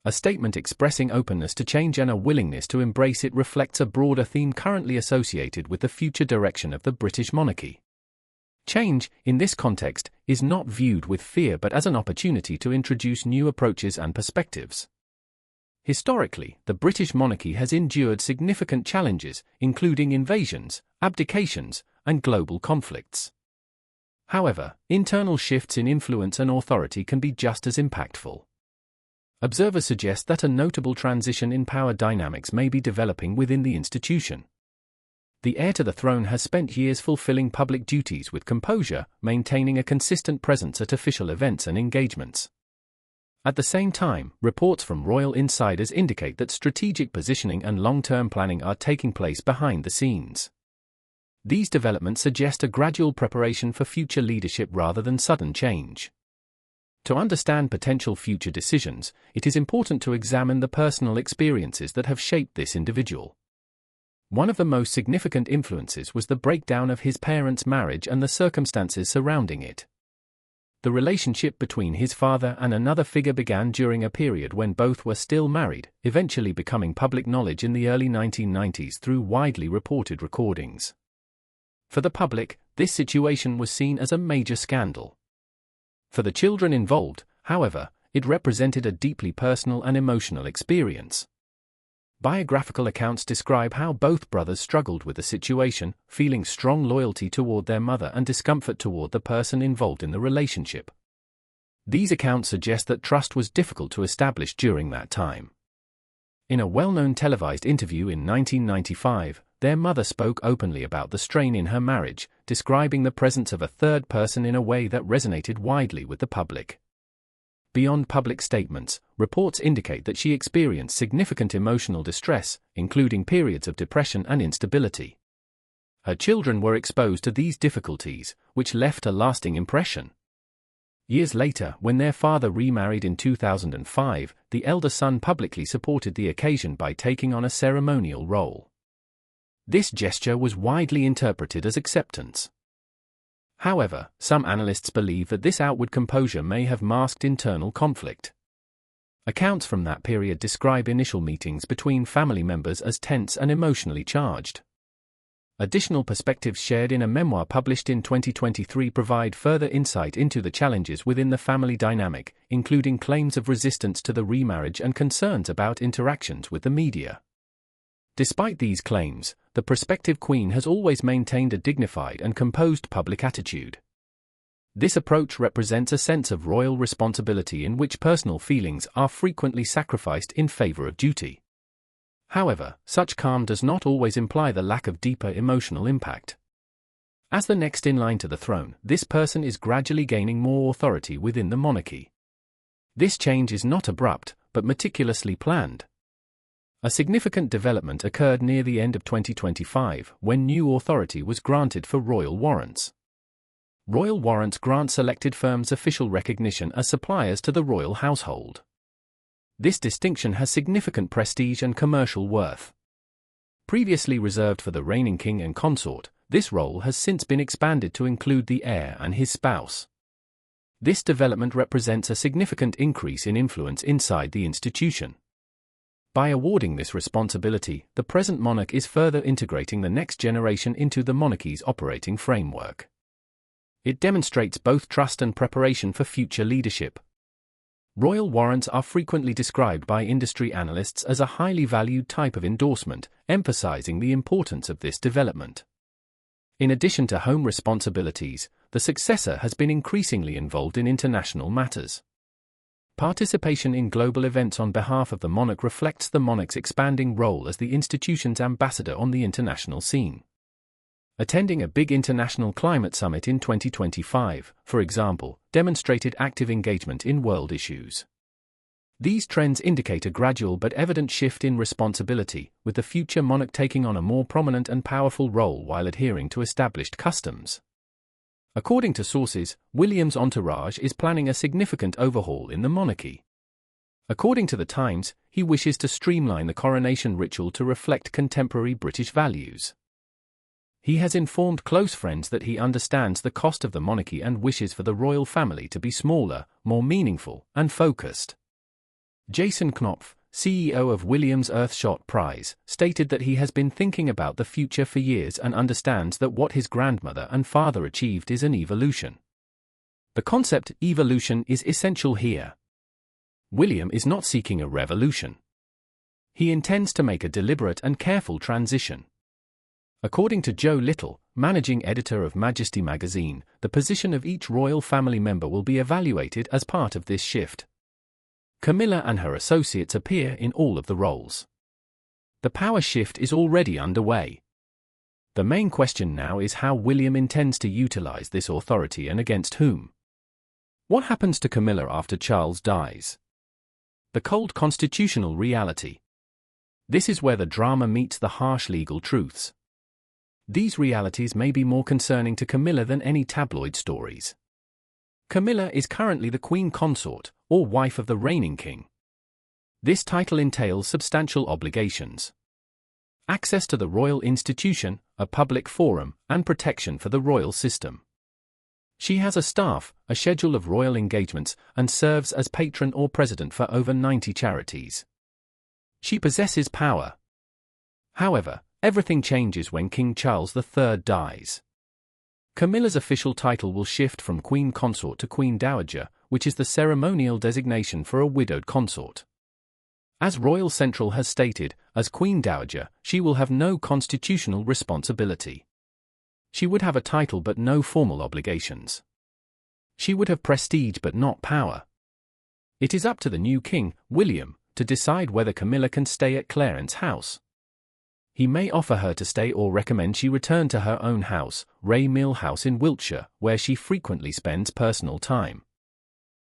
A statement expressing openness to change and a willingness to embrace it reflects a broader theme currently associated with the future direction of the British monarchy. Change, in this context, is not viewed with fear but as an opportunity to introduce new approaches and perspectives. Historically, the British monarchy has endured significant challenges, including invasions, abdications, and global conflicts. However, internal shifts in influence and authority can be just as impactful. Observers suggest that a notable transition in power dynamics may be developing within the institution. The heir to the throne has spent years fulfilling public duties with composure, maintaining a consistent presence at official events and engagements. At the same time, reports from royal insiders indicate that strategic positioning and long-term planning are taking place behind the scenes. These developments suggest a gradual preparation for future leadership rather than sudden change. To understand potential future decisions, it is important to examine the personal experiences that have shaped this individual. One of the most significant influences was the breakdown of his parents' marriage and the circumstances surrounding it. The relationship between his father and another figure began during a period when both were still married, eventually becoming public knowledge in the early 1990s through widely reported recordings. For the public, this situation was seen as a major scandal. For the children involved, however, it represented a deeply personal and emotional experience. Biographical accounts describe how both brothers struggled with the situation, feeling strong loyalty toward their mother and discomfort toward the person involved in the relationship. These accounts suggest that trust was difficult to establish during that time. In a well-known televised interview in 1995, their mother spoke openly about the strain in her marriage, describing the presence of a third person in a way that resonated widely with the public. Beyond public statements, reports indicate that she experienced significant emotional distress, including periods of depression and instability. Her children were exposed to these difficulties, which left a lasting impression. Years later, when their father remarried in 2005, the elder son publicly supported the occasion by taking on a ceremonial role. This gesture was widely interpreted as acceptance. However, some analysts believe that this outward composure may have masked internal conflict. Accounts from that period describe initial meetings between family members as tense and emotionally charged. Additional perspectives shared in a memoir published in 2023 provide further insight into the challenges within the family dynamic, including claims of resistance to the remarriage and concerns about interactions with the media. Despite these claims, the prospective queen has always maintained a dignified and composed public attitude. This approach represents a sense of royal responsibility in which personal feelings are frequently sacrificed in favor of duty. However, such calm does not always imply the lack of deeper emotional impact. As the next in line to the throne, this person is gradually gaining more authority within the monarchy. This change is not abrupt, but meticulously planned. A significant development occurred near the end of 2025, when new authority was granted for royal warrants. Royal warrants grant selected firms official recognition as suppliers to the royal household. This distinction has significant prestige and commercial worth. Previously reserved for the reigning king and consort, this role has since been expanded to include the heir and his spouse. This development represents a significant increase in influence inside the institution. By awarding this responsibility, the present monarch is further integrating the next generation into the monarchy's operating framework. It demonstrates both trust and preparation for future leadership. Royal warrants are frequently described by industry analysts as a highly valued type of endorsement, emphasizing the importance of this development. In addition to home responsibilities, the successor has been increasingly involved in international matters. Participation in global events on behalf of the monarch reflects the monarch's expanding role as the institution's ambassador on the international scene. Attending a big international climate summit in 2025, for example, demonstrated active engagement in world issues. These trends indicate a gradual but evident shift in responsibility, with the future monarch taking on a more prominent and powerful role while adhering to established customs. According to sources, William's entourage is planning a significant overhaul in the monarchy. According to The Times, he wishes to streamline the coronation ritual to reflect contemporary British values. He has informed close friends that he understands the cost of the monarchy and wishes for the royal family to be smaller, more meaningful, and focused. Jason Knopf, CEO of Williams Earthshot Prize, stated that he has been thinking about the future for years and understands that what his grandmother and father achieved is an evolution. The concept evolution is essential here. William is not seeking a revolution. He intends to make a deliberate and careful transition. According to Joe Little, managing editor of Majesty magazine, the position of each royal family member will be evaluated as part of this shift. Camilla and her associates appear in all of the roles. The power shift is already underway. The main question now is how William intends to utilize this authority and against whom. What happens to Camilla after Charles dies? The cold constitutional reality. This is where the drama meets the harsh legal truths. These realities may be more concerning to Camilla than any tabloid stories. Camilla is currently the Queen Consort, or wife of the reigning king. This title entails substantial obligations. Access to the royal institution, a public forum, and protection for the royal system. She has a staff, a schedule of royal engagements, and serves as patron or president for over 90 charities. She possesses power. However, everything changes when King Charles III dies. Camilla's official title will shift from Queen Consort to Queen Dowager, which is the ceremonial designation for a widowed consort. As Royal Central has stated, as Queen Dowager, she will have no constitutional responsibility. She would have a title but no formal obligations. She would have prestige but not power. It is up to the new king, William, to decide whether Camilla can stay at Clarence House. He may offer her to stay or recommend she return to her own house, Ray Mill House in Wiltshire, where she frequently spends personal time.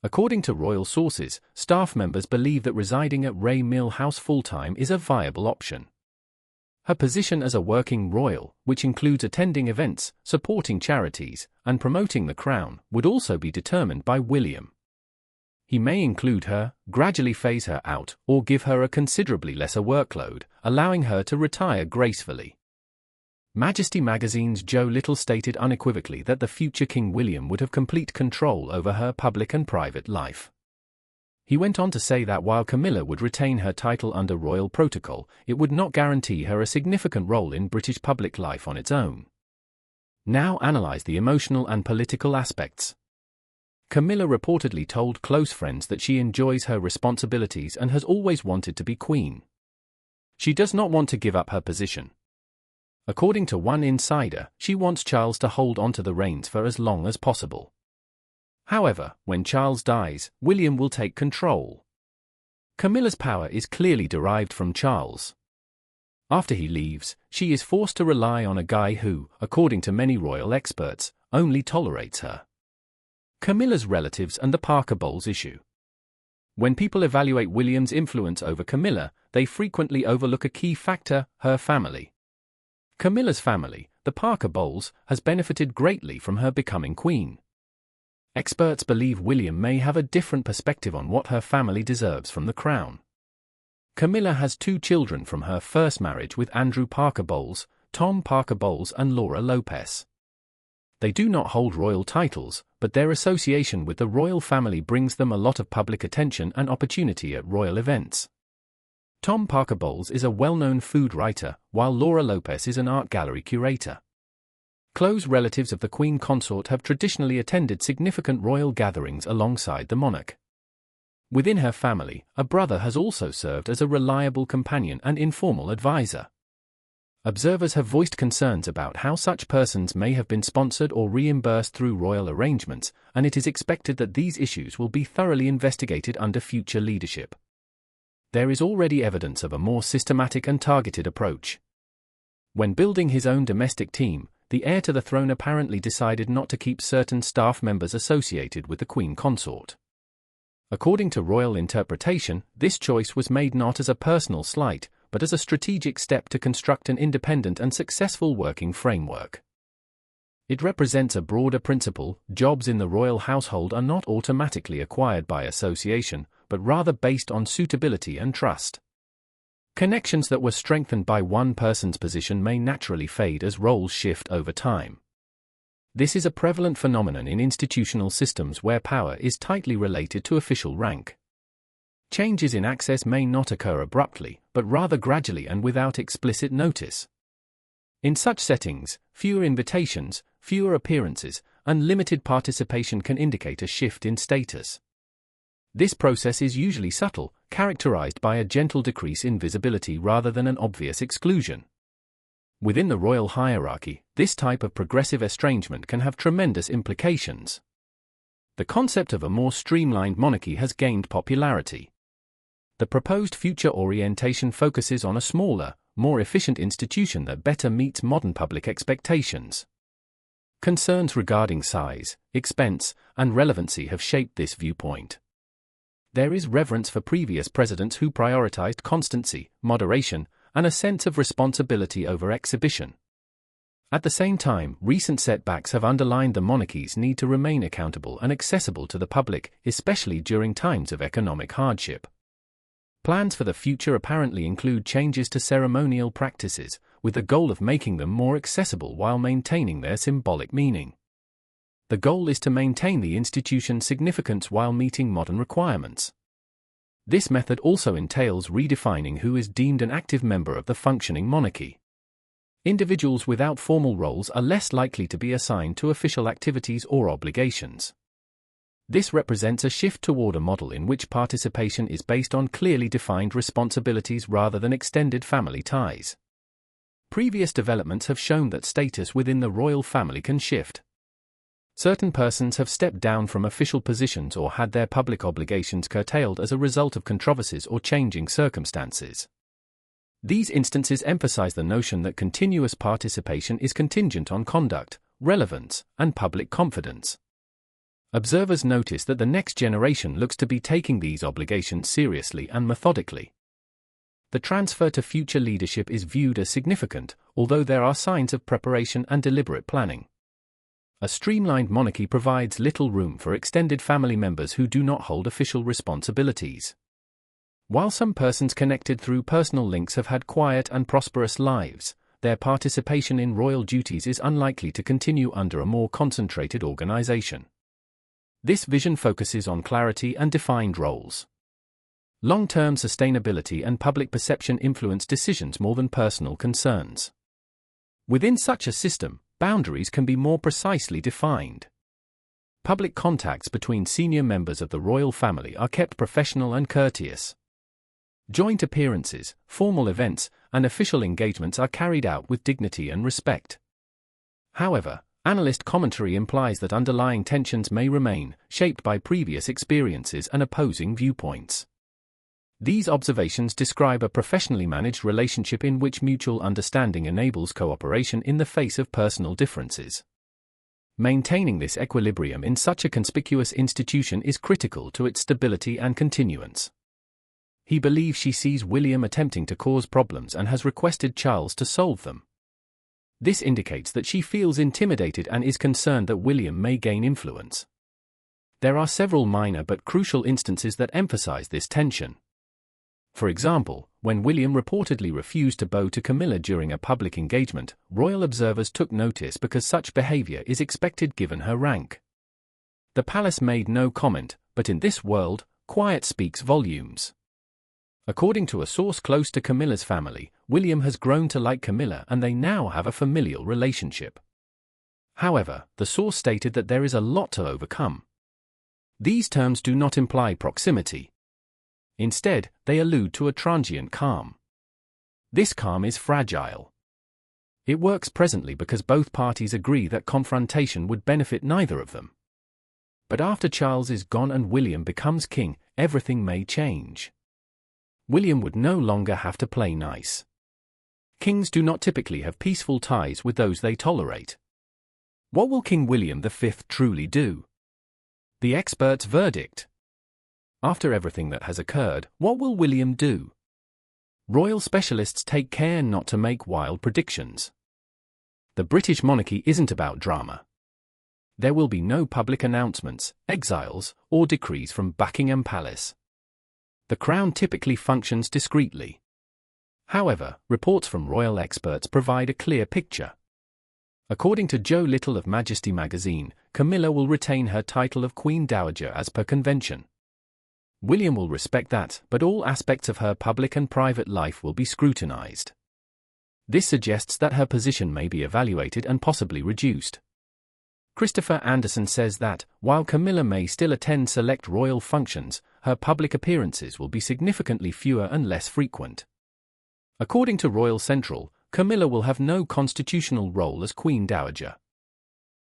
According to royal sources, staff members believe that residing at Ray Mill House full-time is a viable option. Her position as a working royal, which includes attending events, supporting charities, and promoting the crown, would also be determined by William. He may include her, gradually phase her out, or give her a considerably lesser workload, allowing her to retire gracefully. Majesty magazine's Joe Little stated unequivocally that the future King William would have complete control over her public and private life. He went on to say that while Camilla would retain her title under royal protocol, it would not guarantee her a significant role in British public life on its own. Now analyze the emotional and political aspects. Camilla reportedly told close friends that she enjoys her responsibilities and has always wanted to be queen. She does not want to give up her position. According to one insider, she wants Charles to hold on to the reins for as long as possible. However, when Charles dies, William will take control. Camilla's power is clearly derived from Charles. After he leaves, she is forced to rely on a guy who, according to many royal experts, only tolerates her. Camilla's relatives and the Parker Bowles issue. When people evaluate William's influence over Camilla, they frequently overlook a key factor: her family. Camilla's family, the Parker Bowles, has benefited greatly from her becoming queen. Experts believe William may have a different perspective on what her family deserves from the crown. Camilla has 2 children from her first marriage with Andrew Parker Bowles, Tom Parker Bowles and Laura Lopez. They do not hold royal titles, but their association with the royal family brings them a lot of public attention and opportunity at royal events. Tom Parker Bowles is a well-known food writer, while Laura Lopez is an art gallery curator. Close relatives of the Queen Consort have traditionally attended significant royal gatherings alongside the monarch. Within her family, a brother has also served as a reliable companion and informal advisor. Observers have voiced concerns about how such persons may have been sponsored or reimbursed through royal arrangements, and it is expected that these issues will be thoroughly investigated under future leadership. There is already evidence of a more systematic and targeted approach. When building his own domestic team, the heir to the throne apparently decided not to keep certain staff members associated with the Queen Consort. According to royal interpretation, this choice was made not as a personal slight, but as a strategic step to construct an independent and successful working framework. It represents a broader principle: jobs in the royal household are not automatically acquired by association, but rather based on suitability and trust. Connections that were strengthened by one person's position may naturally fade as roles shift over time. This is a prevalent phenomenon in institutional systems where power is tightly related to official rank. Changes in access may not occur abruptly, but rather gradually and without explicit notice. In such settings, fewer invitations, fewer appearances, and limited participation can indicate a shift in status. This process is usually subtle, characterized by a gentle decrease in visibility rather than an obvious exclusion. Within the royal hierarchy, this type of progressive estrangement can have tremendous implications. The concept of a more streamlined monarchy has gained popularity. The proposed future orientation focuses on a smaller, more efficient institution that better meets modern public expectations. Concerns regarding size, expense, and relevancy have shaped this viewpoint. There is reverence for previous presidents who prioritized constancy, moderation, and a sense of responsibility over exhibition. At the same time, recent setbacks have underlined the monarchy's need to remain accountable and accessible to the public, especially during times of economic hardship. Plans for the future apparently include changes to ceremonial practices, with the goal of making them more accessible while maintaining their symbolic meaning. The goal is to maintain the institution's significance while meeting modern requirements. This method also entails redefining who is deemed an active member of the functioning monarchy. Individuals without formal roles are less likely to be assigned to official activities or obligations. This represents a shift toward a model in which participation is based on clearly defined responsibilities rather than extended family ties. Previous developments have shown that status within the royal family can shift. Certain persons have stepped down from official positions or had their public obligations curtailed as a result of controversies or changing circumstances. These instances emphasize the notion that continuous participation is contingent on conduct, relevance, and public confidence. Observers notice that the next generation looks to be taking these obligations seriously and methodically. The transfer to future leadership is viewed as significant, although there are signs of preparation and deliberate planning. A streamlined monarchy provides little room for extended family members who do not hold official responsibilities. While some persons connected through personal links have had quiet and prosperous lives, their participation in royal duties is unlikely to continue under a more concentrated organization. This vision focuses on clarity and defined roles. Long-term sustainability and public perception influence decisions more than personal concerns. Within such a system, boundaries can be more precisely defined. Public contacts between senior members of the royal family are kept professional and courteous. Joint appearances, formal events, and official engagements are carried out with dignity and respect. However, analyst commentary implies that underlying tensions may remain, shaped by previous experiences and opposing viewpoints. These observations describe a professionally managed relationship in which mutual understanding enables cooperation in the face of personal differences. Maintaining this equilibrium in such a conspicuous institution is critical to its stability and continuance. He believes she sees William attempting to cause problems and has requested Charles to solve them. This indicates that she feels intimidated and is concerned that William may gain influence. There are several minor but crucial instances that emphasize this tension. For example, when William reportedly refused to bow to Camilla during a public engagement, royal observers took notice because such behavior is expected given her rank. The palace made no comment, but in this world, quiet speaks volumes. According to a source close to Camilla's family, William has grown to like Camilla and they now have a familial relationship. However, the source stated that there is a lot to overcome. These terms do not imply proximity. Instead, they allude to a transient calm. This calm is fragile. It works presently because both parties agree that confrontation would benefit neither of them. But after Charles is gone and William becomes king, everything may change. William would no longer have to play nice. Kings do not typically have peaceful ties with those they tolerate. What will King William V truly do? The expert's verdict. After everything that has occurred, what will William do? Royal specialists take care not to make wild predictions. The British monarchy isn't about drama. There will be no public announcements, exiles, or decrees from Buckingham Palace. The Crown typically functions discreetly. However, reports from royal experts provide a clear picture. According to Joe Little of Majesty magazine, Camilla will retain her title of Queen Dowager as per convention. William will respect that, but all aspects of her public and private life will be scrutinized. This suggests that her position may be evaluated and possibly reduced. Christopher Anderson says that, while Camilla may still attend select royal functions, her public appearances will be significantly fewer and less frequent. According to Royal Central, Camilla will have no constitutional role as Queen Dowager.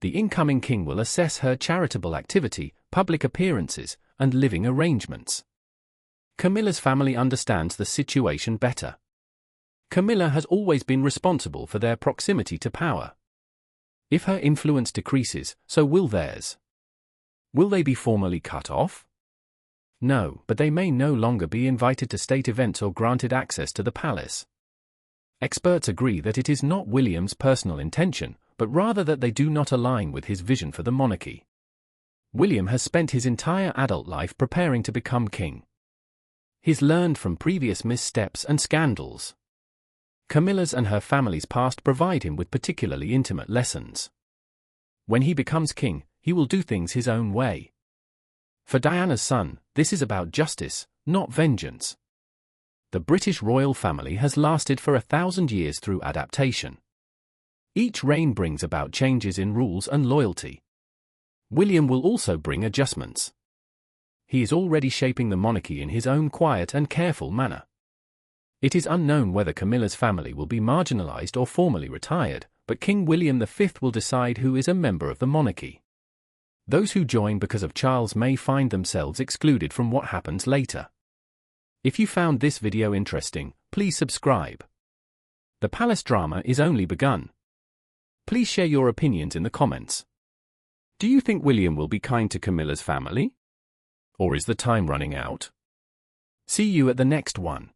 The incoming king will assess her charitable activity, public appearances, and living arrangements. Camilla's family understands the situation better. Camilla has always been responsible for their proximity to power. If her influence decreases, so will theirs. Will they be formally cut off? No, but they may no longer be invited to state events or granted access to the palace. Experts agree that it is not William's personal intention, but rather that they do not align with his vision for the monarchy. William has spent his entire adult life preparing to become king. He's learned from previous missteps and scandals. Camilla's and her family's past provide him with particularly intimate lessons. When he becomes king, he will do things his own way. For Diana's son, this is about justice, not vengeance. The British royal family has lasted for 1,000 years through adaptation. Each reign brings about changes in rules and loyalty. William will also bring adjustments. He is already shaping the monarchy in his own quiet and careful manner. It is unknown whether Camilla's family will be marginalized or formally retired, but King William V will decide who is a member of the monarchy. Those who join because of Charles may find themselves excluded from what happens later. If you found this video interesting, please subscribe. The palace drama is only begun. Please share your opinions in the comments. Do you think William will be kind to Camilla's family? Or is the time running out? See you at the next one.